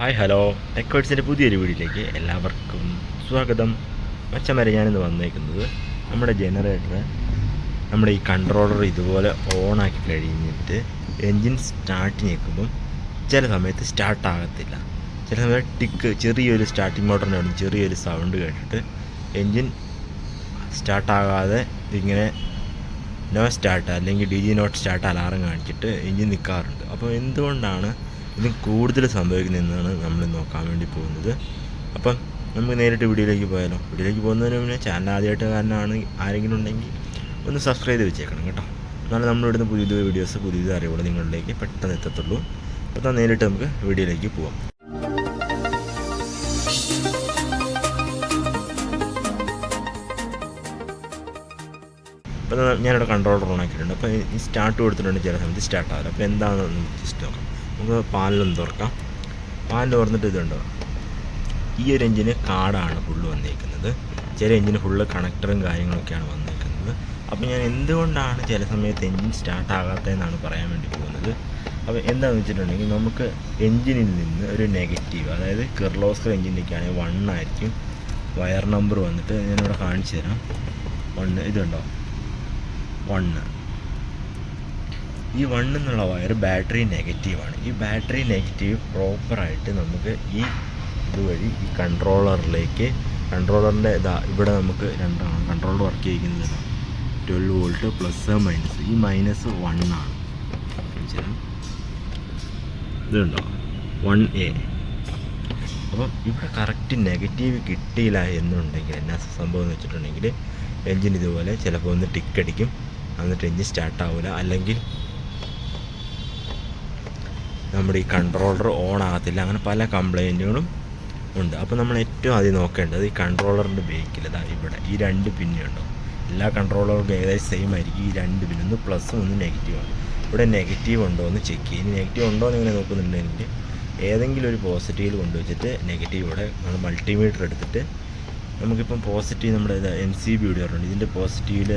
Hi hello ടെക്വേഡ്സിൻ്റെ പുതിയൊരു വീഡിയോയിലേക്ക് എല്ലാവർക്കും സ്വാഗതം. മച്ചന്മാരെ, ഞാനിന്ന് വന്നേക്കുന്നത് നമ്മുടെ ജനറേറ്റർ നമ്മുടെ ഈ കൺട്രോളർ ഇതുപോലെ ഓണാക്കി കഴിഞ്ഞിട്ട് എൻജിൻ സ്റ്റാർട്ട് ഞെക്കുമ്പം ചില സമയത്ത് സ്റ്റാർട്ടാകത്തില്ല. ചില സമയത്ത് ചെറിയൊരു സ്റ്റാർട്ടിങ് മോട്ടറിൻ്റെ അവിടെ ചെറിയൊരു സൗണ്ട് കേട്ടിട്ട് എൻജിൻ സ്റ്റാർട്ടാകാതെ ഇങ്ങനെ നോ സ്റ്റാർട്ട് അല്ലെങ്കിൽ DG നോട്ട് സ്റ്റാർട്ട് അലാറം കാണിച്ചിട്ട് എൻജിൻ നിൽക്കാറുണ്ട്. അപ്പോൾ എന്തുകൊണ്ടാണ് ഇത് കൂടുതൽ സംഭവിക്കുന്നതെന്നാണ് നമ്മൾ നോക്കാൻ വേണ്ടി പോകുന്നത്. അപ്പം നമുക്ക് നേരിട്ട് വീഡിയോയിലേക്ക് പോയാലോ. വീഡിയോയിലേക്ക് പോകുന്നതിന് മുന്നേ ചാനൽ ആദ്യമായിട്ട് കാരണമാണ് ആരെങ്കിലും ഉണ്ടെങ്കിൽ ഒന്ന് സബ്സ്ക്രൈബ് ചെയ്ത് വെച്ചേക്കണം കേട്ടോ. എന്നാലും നമ്മളിവിടുന്ന് പുതിയ വീഡിയോസ് പുതിയ അറിവുകൾ നിങ്ങളിലേക്ക് പെട്ടെന്ന് എത്തത്തുള്ളൂ. അപ്പോൾ നേരിട്ട് നമുക്ക് വീഡിയോയിലേക്ക് പോവാം. അപ്പോൾ ഞാനിവിടെ കൺട്രോളർ ഓൺ ആക്കിയിട്ടുണ്ട്. അപ്പോൾ ഈ സ്റ്റാർട്ട് കൊടുത്തിട്ടുണ്ട്, ചില സമയത്ത് സ്റ്റാർട്ടാവില്ല. അപ്പോൾ എന്താണെന്ന് നമുക്ക് ജസ്റ്റ് നോക്കാം. നമുക്ക് പാനലൊന്ന് തുറക്കാം. പാനൽ തുറന്നിട്ട് ഇതുണ്ടോ, ഈ ഒരു എഞ്ചിന് കാർഡാണ് ഫുള്ള് വന്നിരിക്കുന്നത്. ചില എഞ്ചിന് ഫുള്ള് കണക്ടറും കാര്യങ്ങളൊക്കെയാണ് വന്നിരിക്കുന്നത്. അപ്പോൾ ഞാൻ എന്തുകൊണ്ടാണ് ചില സമയത്ത് എഞ്ചിൻ സ്റ്റാർട്ടാകാത്തതെന്നാണ് പറയാൻ വേണ്ടി പോകുന്നത്. അപ്പോൾ എന്താണെന്ന് വെച്ചിട്ടുണ്ടെങ്കിൽ നമുക്ക് എഞ്ചിനിൽ നിന്ന് ഒരു നെഗറ്റീവ്, അതായത് കിർലോസ്കർ എഞ്ചിൻ്റെയൊക്കെയാണെങ്കിൽ 1 ആയിരിക്കും വയർ നമ്പർ വന്നിട്ട്. ഞാനിവിടെ കാണിച്ചു തരാം. 1 ഇതുണ്ടോ, 1. ഈ 1 എന്നുള്ള വയർ ബാറ്ററി നെഗറ്റീവാണ്. ഈ ബാറ്ററി നെഗറ്റീവ് പ്രോപ്പറായിട്ട് നമുക്ക് ഈ ഇതുവഴി ഈ കൺട്രോളറിൻ്റെ ഇവിടെ നമുക്ക് രണ്ടാണ് കൺട്രോളർ വർക്ക് ചെയ്യിക്കുന്നത്. 12 വോൾട്ട് പ്ലസ് മൈനസ്. ഈ -1 ആണ്. ഇതുണ്ടോ 1A. അപ്പം ഇവിടെ കറക്റ്റ് നെഗറ്റീവ് കിട്ടിയില്ല എന്നുണ്ടെങ്കിൽ എന്നാ സംഭവം എന്ന് വെച്ചിട്ടുണ്ടെങ്കിൽ എൻജിൻ ഇതുപോലെ ചിലപ്പോൾ ഒന്ന് ടിക്കടിക്കും, എന്നിട്ട് എൻജിൻ സ്റ്റാർട്ടാവില്ല, അല്ലെങ്കിൽ നമ്മുടെ ഈ കൺട്രോളർ ഓൺ ആകത്തില്ല. അങ്ങനെ പല കംപ്ലൈൻറ്റുകളും ഉണ്ട്. അപ്പോൾ നമ്മൾ ഏറ്റവും ആദ്യം നോക്കേണ്ടത് ഈ കൺട്രോളറിൻ്റെ ബേക്കിൽ ഇവിടെ ഈ 2 പിന്നുണ്ടോ. എല്ലാ കൺട്രോളറും ഏകദേശം സെയിം ആയിരിക്കും. ഈ 2 പിന്ന്, ഒന്ന് പ്ലസും ഒന്ന് നെഗറ്റീവാണ്. ഇവിടെ നെഗറ്റീവ് ഉണ്ടോ എന്ന് ചെക്ക് ചെയ്യും. ഇനി നെഗറ്റീവ് ഉണ്ടോ എന്ന് ഇങ്ങനെ നോക്കുന്നുണ്ടെങ്കിൽ ഏതെങ്കിലും ഒരു പോസിറ്റീവിൽ കൊണ്ടുവച്ചിട്ട് നെഗറ്റീവ് ഇവിടെ നമ്മൾ മൾട്ടിമീറ്റർ എടുത്തിട്ട് നമുക്കിപ്പം പോസിറ്റീവ് നമ്മുടെ NCB ഉണ്ട്, ഇതിൻ്റെ പോസിറ്റീവിൽ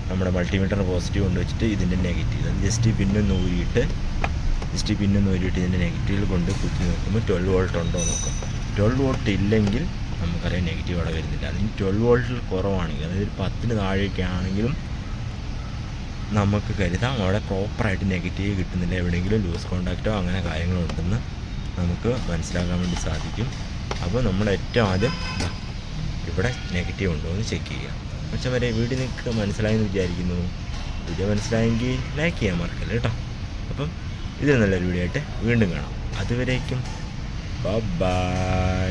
നമ്മുടെ മൾട്ടിമീറ്ററിൻ്റെ പോസിറ്റീവ് കൊണ്ടുവച്ചിട്ട് ഇതിൻ്റെ നെഗറ്റീവ് അത് ജസ്റ്റ് പിന്നൊന്ന് ഊരിയിട്ട് ഇതിൻ്റെ നെഗറ്റീവിൽ കൊണ്ട് കുത്തി നോക്കുമ്പോൾ 12 വോൾട്ട് ഉണ്ടോ നോക്കാം. 12 വോൾട്ട് ഇല്ലെങ്കിൽ നമുക്കറിയാം നെഗറ്റീവ് അവിടെ വരുന്നില്ല. അല്ലെങ്കിൽ 12 വോൾട്ടിൽ കുറവാണെങ്കിൽ, അതായത് 10-ന് താഴെയൊക്കെ ആണെങ്കിലും നമുക്ക് കരുതാം അവിടെ പ്രോപ്പറായിട്ട് നെഗറ്റീവ് കിട്ടുന്നില്ല, എവിടെയെങ്കിലും ലൂസ് കോണ്ടാക്റ്റോ അങ്ങനെ കാര്യങ്ങളുണ്ടെന്ന് നമുക്ക് മനസ്സിലാക്കാൻ വേണ്ടി സാധിക്കും. അപ്പോൾ നമ്മൾ ഏറ്റവും ആദ്യം ഇവിടെ നെഗറ്റീവ് ഉണ്ടോ എന്ന് ചെക്ക് ചെയ്യുക. പക്ഷേ വരെ വീഡിയോ നിങ്ങൾക്ക് മനസ്സിലായെന്ന് വിചാരിക്കുന്നു. വീഡിയോ മനസ്സിലായെങ്കിൽ ലൈക്ക് ചെയ്യാൻ മറക്കല്ല കേട്ടോ. അപ്പം ഇതിൽ നല്ലൊരു വീഡിയോ ആയിട്ട് വീണ്ടും കാണാം. അതുവരേക്കും ബൈ.